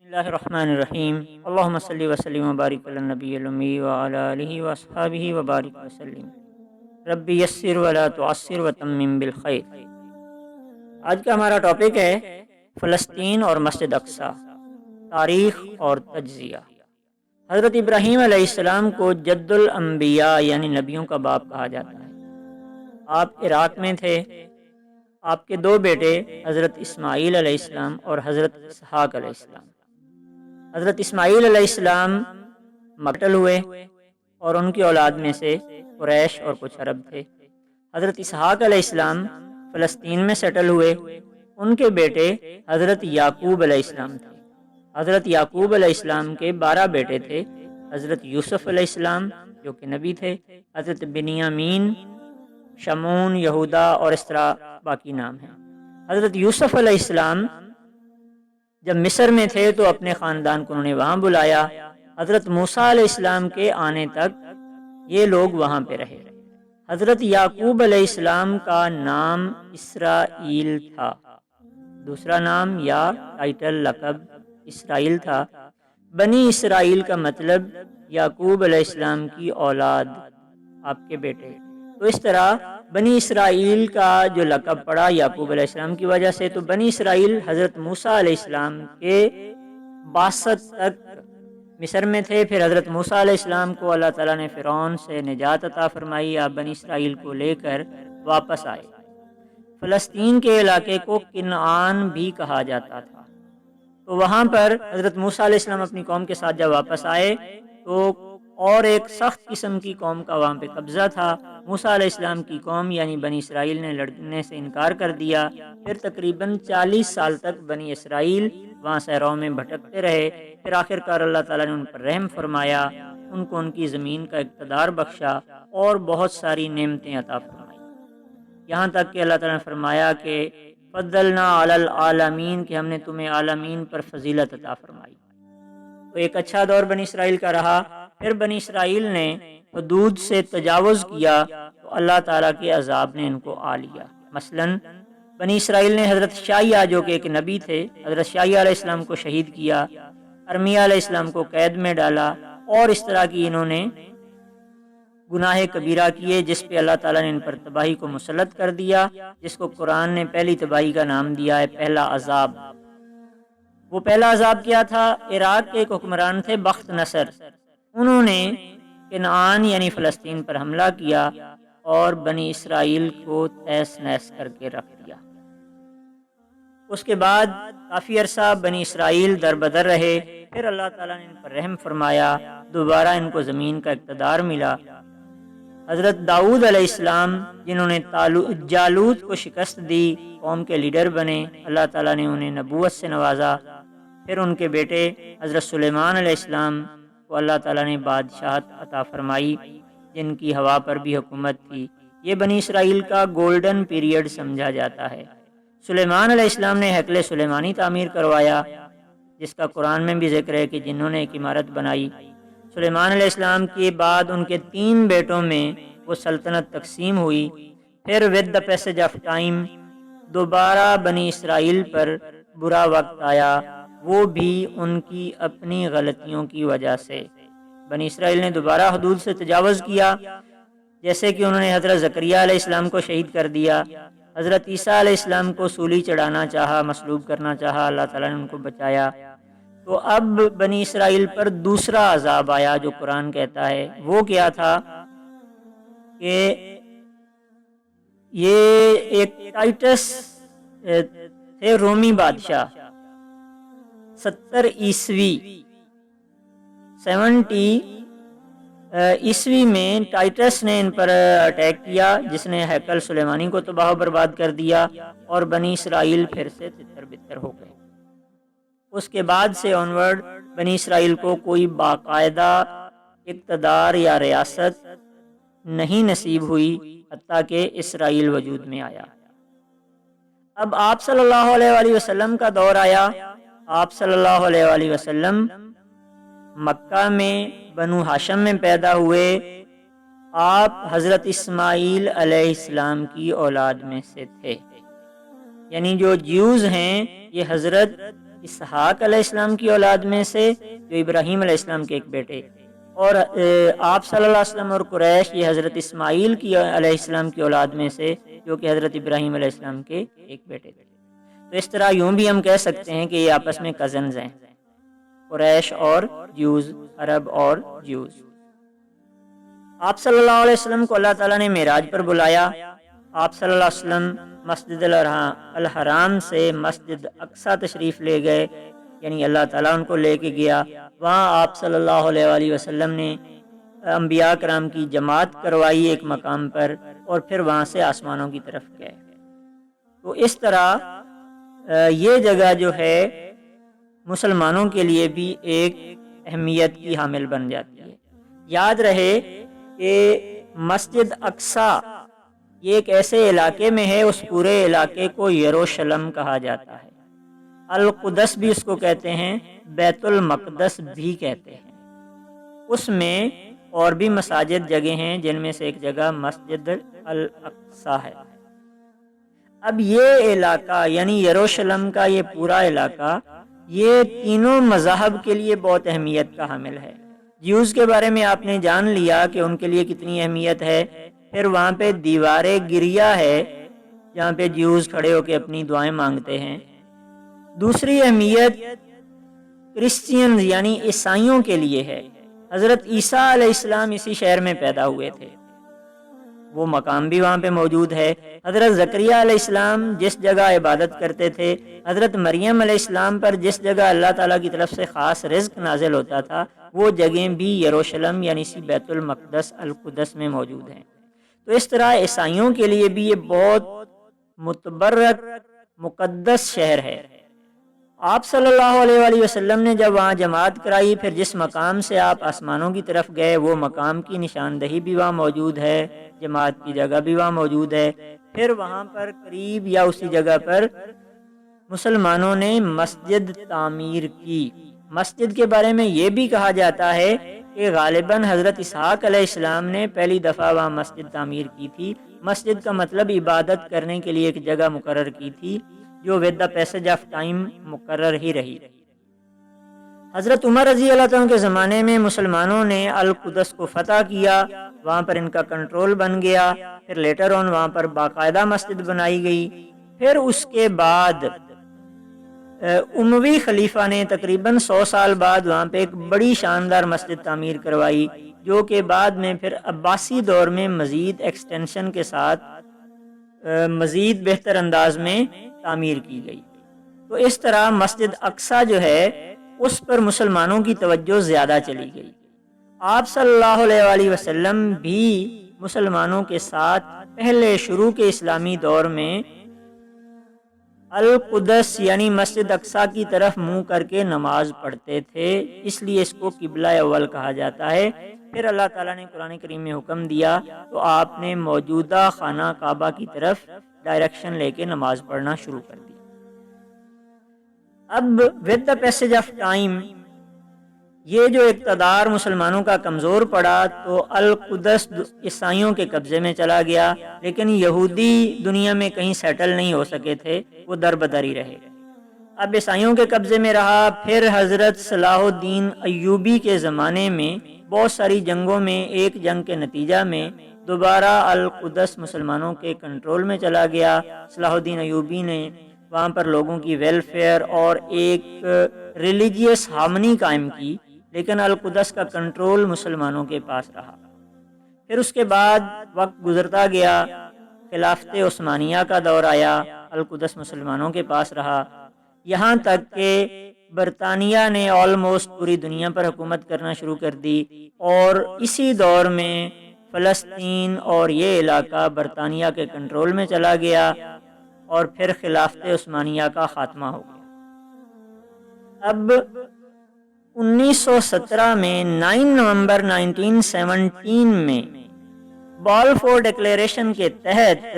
بسم اللہ الرحمن الرحیم اللہم صلی وسلم وبارک علی النبی الامی وعلی آلہ واصحابہ وبارک وسلم رب یسر ولا تعسر وتمم بالخیر۔ آج کا ہمارا ٹاپک ہے فلسطین اور مسجد اقصی، تاریخ اور تجزیہ۔ حضرت ابراہیم علیہ السلام کو جد الانبیاء یعنی نبیوں کا باپ کہا جاتا ہے۔ آپ عراق میں تھے۔ آپ کے دو بیٹے حضرت اسماعیل علیہ السلام اور حضرت اسحاق علیہ السلام۔ حضرت اسماعیل علیہ السلام مقتل ہوئے اور ان کی اولاد میں سے قریش اور کچھ عرب تھے۔ حضرت اسحاق علیہ السلام فلسطین میں سیٹل ہوئے۔ ان کے بیٹے حضرت یعقوب علیہ السلام تھے۔ حضرت یعقوب علیہ السلام کے 12 بیٹے تھے۔ حضرت یوسف علیہ السلام جو کہ نبی تھے، حضرت بنیامین، شمون، یہودا اور اس طرح باقی نام ہیں۔ حضرت یوسف علیہ السلام جب مصر میں تھے تو اپنے خاندان کو انہوں نے وہاں بلایا۔ حضرت موسیٰ علیہ السلام کے آنے تک یہ لوگ وہاں پہ رہے۔ حضرت یعقوب علیہ السلام کا نام اسرائیل تھا، دوسرا نام یا ٹائٹل لقب اسرائیل تھا۔ بنی اسرائیل کا مطلب یعقوب علیہ السلام کی اولاد، آپ کے بیٹے۔ تو اس طرح بنی اسرائیل کا جو لقب پڑا یعقوب علیہ السلام کی وجہ سے، تو بنی اسرائیل حضرت موسیٰ علیہ السلام کے بعثت تک مصر میں تھے۔ پھر حضرت موسیٰ علیہ السلام کو اللہ تعالیٰ نے فرعون سے نجات عطا فرمائی، آپ بنی اسرائیل کو لے کر واپس آئے۔ فلسطین کے علاقے کو کنعان بھی کہا جاتا تھا۔ تو وہاں پر حضرت موسیٰ علیہ السلام اپنی قوم کے ساتھ جب واپس آئے تو اور ایک سخت قسم کی قوم کا وہاں پہ قبضہ تھا۔ موسیٰ علیہ السلام کی قوم یعنی بنی اسرائیل نے لڑنے سے انکار کر دیا۔ پھر تقریباً 40 سال تک بنی اسرائیل وہاں صحراؤں میں بھٹکتے رہے۔ پھر آخر کار اللہ تعالیٰ نے ان پر رحم فرمایا، ان کو ان کی زمین کا اقتدار بخشا اور بہت ساری نعمتیں عطا فرمائی، یہاں تک کہ اللہ تعالیٰ نے فرمایا کہ فضلنا علی العالمین، کہ ہم نے تمہیں عالمین پر فضیلت عطا فرمائی۔ تو ایک اچھا دور بنی اسرائیل کا رہا۔ پھر بنی اسرائیل نے حدود سے تجاوز کیا تو اللہ تعالیٰ کے عذاب نے ان کو آ لیا۔ مثلاً بنی اسرائیل نے حضرت شعیہ جو کہ ایک نبی تھے، حضرت شعیہ علیہ السلام کو شہید کیا، ارمیہ علیہ السلام کو قید میں ڈالا، اور اس طرح کی انہوں نے گناہ کبیرہ کیے جس پہ اللہ تعالیٰ نے ان پر تباہی کو مسلط کر دیا، جس کو قرآن نے پہلی تباہی کا نام دیا ہے پہلا عذاب۔ وہ پہلا عذاب کیا تھا؟ عراق کے ایک حکمران تھے بخت نصر، انہوں نے کنعان یعنی فلسطین پر حملہ کیا اور بنی اسرائیل کو تہس نہس کر کے رکھ دیا۔ اس کے بعد کافی عرصہ بنی اسرائیل در بدر رہے۔ پھر اللہ تعالیٰ نے ان پر رحم فرمایا، دوبارہ ان کو زمین کا اقتدار ملا۔ حضرت داؤد علیہ السلام جنہوں نے جالوت کو شکست دی، قوم کے لیڈر بنے، اللہ تعالیٰ نے انہیں نبوت سے نوازا۔ پھر ان کے بیٹے حضرت سلیمان علیہ السلام کو اللہ تعالیٰ نے بادشاہت عطا فرمائی، جن کی ہوا پر بھی حکومت تھی۔ یہ بنی اسرائیل کا گولڈن پیریڈ سمجھا جاتا ہے۔ سلیمان علیہ السلام نے ہیکل سلیمانی تعمیر کروایا، جس کا قرآن میں بھی ذکر ہے کہ جنہوں نے ایک عمارت بنائی۔ سلیمان علیہ السلام کے بعد ان کے 3 بیٹوں میں وہ سلطنت تقسیم ہوئی۔ پھر with the passage of time دوبارہ بنی اسرائیل پر برا وقت آیا، وہ بھی ان کی اپنی غلطیوں کی وجہ سے۔ بنی اسرائیل نے دوبارہ حدود سے تجاوز کیا، جیسے کہ انہوں نے حضرت زکریا علیہ السلام کو شہید کر دیا، حضرت عیسیٰ علیہ السلام کو سولی چڑھانا چاہا، مصلوب کرنا چاہا، اللہ تعالیٰ نے ان کو بچایا۔ تو اب بنی اسرائیل پر دوسرا عذاب آیا جو قرآن کہتا ہے۔ وہ کیا تھا کہ یہ ایک ٹائٹس تھے رومی بادشاہ، 70 عیسوی میں ٹائٹس نے ان پر اٹیک کیا، جس نے ہیکل سلیمانی کو تباہ و برباد کر دیا اور بنی اسرائیل پھر سے تتر بتر ہو گئے۔ اس کے بعد سے آنورڈ بنی اسرائیل کو کوئی باقاعدہ اقتدار یا ریاست نہیں نصیب ہوئی حتیٰ کہ اسرائیل وجود میں آیا۔ اب آپ صلی اللہ علیہ وآلہ وسلم کا دور آیا۔ آپ صلی اللہ علیہ وآلہ وسلم مکہ میں بنو ہاشم میں پیدا ہوئے۔ آپ حضرت اسماعیل علیہ السلام کی اولاد میں سے تھے، یعنی جو جیوز ہیں یہ حضرت اسحاق علیہ السلام کی اولاد میں سے جو ابراہیم علیہ السلام کے ایک بیٹے، اور آپ صلی اللہ علیہ وسلم اور قریش یہ حضرت اسماعیل کی علیہ السلام کی اولاد میں سے جو کہ حضرت ابراہیم علیہ السلام کے ایک بیٹے تھے۔ تو اس طرح یوں بھی ہم کہہ سکتے ہیں کہ یہ آپس میں کزنز ہیں، قریش اور جیوز، عرب اور جیوز۔ آپ صلی اللہ علیہ وسلم کو اللہ تعالیٰ نے معراج پر بلایا۔ آپ صلی اللہ علیہ وسلم مسجد الحرام سے مسجد اقصی تشریف لے گئے، یعنی اللہ تعالیٰ ان کو لے کے گیا۔ وہاں آپ صلی اللہ علیہ وآلہ وسلم نے انبیاء کرام کی جماعت کروائی ایک مقام پر، اور پھر وہاں سے آسمانوں کی طرف گئے۔ تو اس طرح یہ جگہ جو ہے مسلمانوں کے لیے بھی ایک اہمیت کی حامل بن جاتی ہے۔ یاد رہے کہ مسجد اقصی یہ ایک ایسے علاقے میں ہے، اس پورے علاقے کو یروشلم کہا جاتا ہے، القدس بھی اس کو کہتے ہیں، بیت المقدس بھی کہتے ہیں۔ اس میں اور بھی مساجد جگہ ہیں، جن میں سے ایک جگہ مسجد الاقصی ہے۔ اب یہ علاقہ یعنی یروشلم کا یہ پورا علاقہ یہ تینوں مذاہب کے لیے بہت اہمیت کا حامل ہے۔ جیوز کے بارے میں آپ نے جان لیا کہ ان کے لیے کتنی اہمیت ہے۔ پھر وہاں پہ دیوار گریہ ہے جہاں پہ جیوز کھڑے ہو کے اپنی دعائیں مانگتے ہیں۔ دوسری اہمیت کرسچین یعنی عیسائیوں کے لیے ہے۔ حضرت عیسیٰ علیہ السلام اسی شہر میں پیدا ہوئے تھے، وہ مقام بھی وہاں پہ موجود ہے۔ حضرت زکریہ علیہ السلام جس جگہ عبادت کرتے تھے، حضرت مریم علیہ السلام پر جس جگہ اللہ تعالیٰ کی طرف سے خاص رزق نازل ہوتا تھا، وہ جگہیں بھی یروشلم یعنی بیت المقدس القدس میں موجود ہیں۔ تو اس طرح عیسائیوں کے لیے بھی یہ بہت متبرک مقدس شہر ہے۔ آپ صلی اللہ علیہ وآلہ وسلم نے جب وہاں جماعت کرائی، پھر جس مقام سے آپ آسمانوں کی طرف گئے، وہ مقام کی نشاندہی بھی وہاں موجود ہے، جماعت کی جگہ بھی وہاں موجود ہے۔ پھر وہاں پر قریب یا اسی جگہ پر مسلمانوں نے مسجد تعمیر کی۔ مسجد کے بارے میں یہ بھی کہا جاتا ہے کہ غالباً حضرت اسحاق علیہ السلام نے پہلی دفعہ وہاں مسجد تعمیر کی تھی۔ مسجد کا مطلب عبادت کرنے کے لیے ایک جگہ مقرر کی تھی، جو with the passage of time مقرر ہی رہی۔ حضرت عمر رضی اللہ عنہ کے زمانے میں مسلمانوں نے القدس کو فتح کیا، وہاں پر ان کا کنٹرول بن گیا۔ پھر لیٹر آن وہاں پر باقاعدہ مسجد بنائی گئی۔ پھر اس کے بعد اموی خلیفہ نے تقریباً 100 سال بعد وہاں پہ ایک بڑی شاندار مسجد تعمیر کروائی، جو کہ بعد میں پھر عباسی دور میں مزید ایکسٹینشن کے ساتھ مزید بہتر انداز میں تعمیر کی گئی۔ تو اس طرح مسجد اقصی جو ہے اس پر مسلمانوں کی توجہ زیادہ چلی گئی۔ آپ صلی اللہ علیہ وآلہ وسلم بھی مسلمانوں کے ساتھ پہلے شروع کے اسلامی دور میں القدس یعنی مسجد اقصی کی طرف منہ کر کے نماز پڑھتے تھے، اس لیے اس کو قبلہ اول کہا جاتا ہے۔ پھر اللہ تعالیٰ نے قرآن کریم میں حکم دیا تو آپ نے موجودہ خانہ کعبہ کی طرف ڈائریکشن لے کے نماز پڑھنا شروع کر دی۔ اب with the passage of time یہ جو اقتدار مسلمانوں کا کمزور پڑا تو القدس عیسائیوں کے قبضے میں چلا گیا، لیکن یہودی دنیا میں کہیں سیٹل نہیں ہو سکے تھے، وہ در بدر ہی رہے۔ اب عیسائیوں کے قبضے میں رہا۔ پھر حضرت صلاح الدین ایوبی کے زمانے میں بہت ساری جنگوں میں ایک جنگ کے نتیجہ میں دوبارہ القدس مسلمانوں کے کنٹرول میں چلا گیا۔ صلاح الدین ایوبی نے وہاں پر لوگوں کی ویلفیئر اور ایک ریلیجیس ہارمنی قائم کی، لیکن القدس کا کنٹرول مسلمانوں کے پاس رہا۔ پھر اس کے بعد وقت گزرتا گیا، خلافت عثمانیہ کا دور آیا، القدس مسلمانوں کے پاس رہا، یہاں تک کہ برطانیہ نے آلموسٹ پوری دنیا پر حکومت کرنا شروع کر دی، اور اسی دور میں فلسطین اور یہ علاقہ برطانیہ کے کنٹرول میں چلا گیا، اور پھر خلافت عثمانیہ کا خاتمہ ہو گیا۔ اب 1917 میں 9 نومبر 1917 میں بالفور ڈکلیریشن کے تحت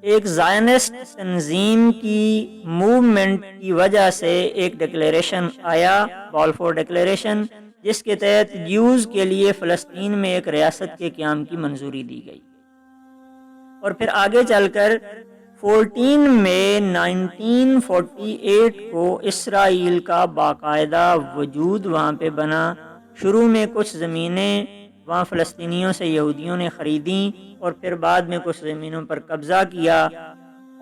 ایک زائنسٹ تنظیم کی موومنٹ کی وجہ سے ایک ڈکلیریشن آیا، بالفور ڈکلیریشن، جس کے تحت جیوز کے لیے فلسطین میں ایک ریاست کے قیام کی منظوری دی گئی۔ اور پھر آگے چل کر 14 مئی 1948 کو اسرائیل کا باقاعدہ وجود وہاں پہ بنا۔ شروع میں کچھ زمینیں وہاں فلسطینیوں سے یہودیوں نے خریدیں اور پھر بعد میں کچھ زمینوں پر قبضہ کیا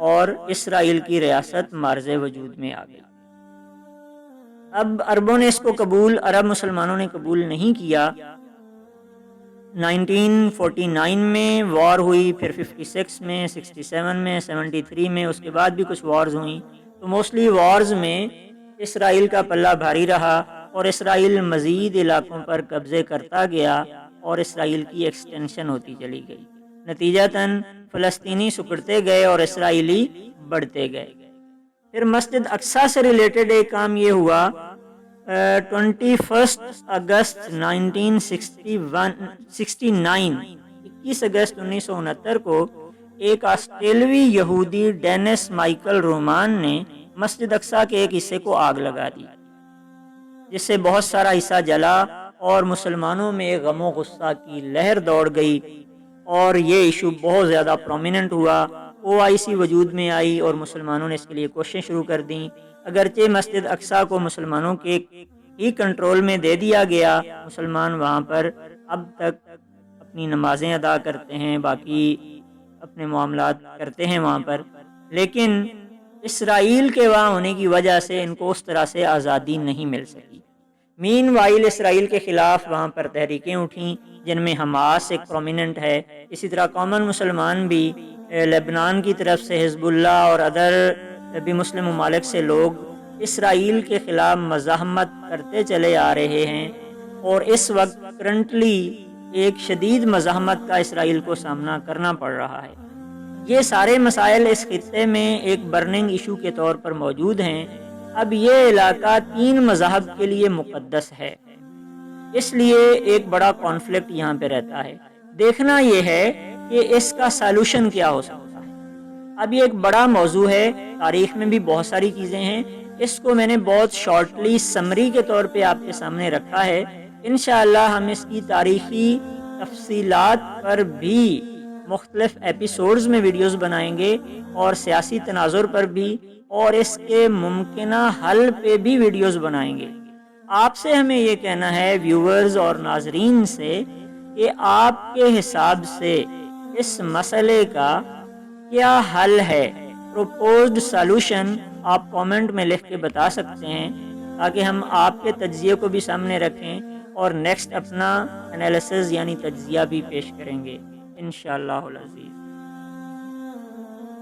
اور اسرائیل کی ریاست معرض وجود میں آ گئی۔ اب عربوں نے اس کو عرب مسلمانوں نے قبول نہیں کیا۔ 1949 میں وار ہوئی، پھر 56 میں، 67 میں، 73 میں، اس کے بعد بھی کچھ وارز ہوئیں، تو موسٹلی وارز میں اسرائیل کا پلہ بھاری رہا اور اسرائیل مزید علاقوں پر قبضے کرتا گیا اور اسرائیل کی ایکسٹینشن ہوتی چلی گئی۔ نتیجتاً فلسطینی سکڑتے گئے اور اسرائیلی بڑھتے گئے۔ پھر مسجد اقصیٰ سے ریلیٹڈ ایک کام یہ ہوا، 21 اگست 1969 کو ایک آسٹریلوی یہودی ڈینس مائیکل رومان نے مسجد اقصیٰ کے ایک حصے کو آگ لگا دی، جس سے بہت سارا حصہ جلا اور مسلمانوں میں غم و غصہ کی لہر دوڑ گئی اور یہ ایشو بہت زیادہ پرومیننٹ ہوا۔ OIC وجود میں آئی اور مسلمانوں نے اس کے لیے کوششیں شروع کر دیں۔ اگرچہ مسجد اقصیٰ کو مسلمانوں کے ہی کنٹرول میں دے دیا گیا، مسلمان وہاں پر اب تک اپنی نمازیں ادا کرتے ہیں، باقی اپنے معاملات کرتے ہیں وہاں پر، لیکن اسرائیل کے وہاں ہونے کی وجہ سے ان کو اس طرح سے آزادی نہیں مل سکی۔ مین وائل اسرائیل کے خلاف وہاں پر تحریکیں اٹھیں، جن میں حماس ایک پرومیننٹ ہے۔ اسی طرح کامن مسلمان بھی، لبنان کی طرف سے حزب اللہ اور ادر بھی مسلم ممالک سے لوگ اسرائیل کے خلاف مزاحمت کرتے چلے آ رہے ہیں، اور اس وقت کرنٹلی ایک شدید مزاحمت کا اسرائیل کو سامنا کرنا پڑ رہا ہے۔ یہ سارے مسائل اس خطے میں ایک برننگ ایشو کے طور پر موجود ہیں۔ اب یہ علاقہ 3 مذاہب کے لیے مقدس ہے، اس لیے ایک بڑا کانفلکٹ یہاں پہ رہتا ہے۔ دیکھنا یہ ہے کہ اس کا سالوشن کیا ہو سکتا ہے۔ اب یہ ایک بڑا موضوع ہے، تاریخ میں بھی بہت ساری چیزیں ہیں، اس کو میں نے بہت شارٹلی سمری کے طور پہ آپ کے سامنے رکھا ہے۔ انشاءاللہ ہم اس کی تاریخی تفصیلات پر بھی مختلف ایپیسوڈز میں ویڈیوز بنائیں گے، اور سیاسی تناظر پر بھی، اور اس کے ممکنہ حل پہ بھی ویڈیوز بنائیں گے۔ آپ سے ہمیں یہ کہنا ہے ویورز اور ناظرین سے کہ آپ کے حساب سے اس مسئلے کا کیا حل ہے۔ پروپوزڈ سالوشن آپ کامنٹ میں لکھ کے بتا سکتے ہیں، تاکہ ہم آپ کے تجزیے کو بھی سامنے رکھیں اور نیکسٹ اپنا انالیسز یعنی تجزیہ بھی پیش کریں گے انشاءاللہ العزیز۔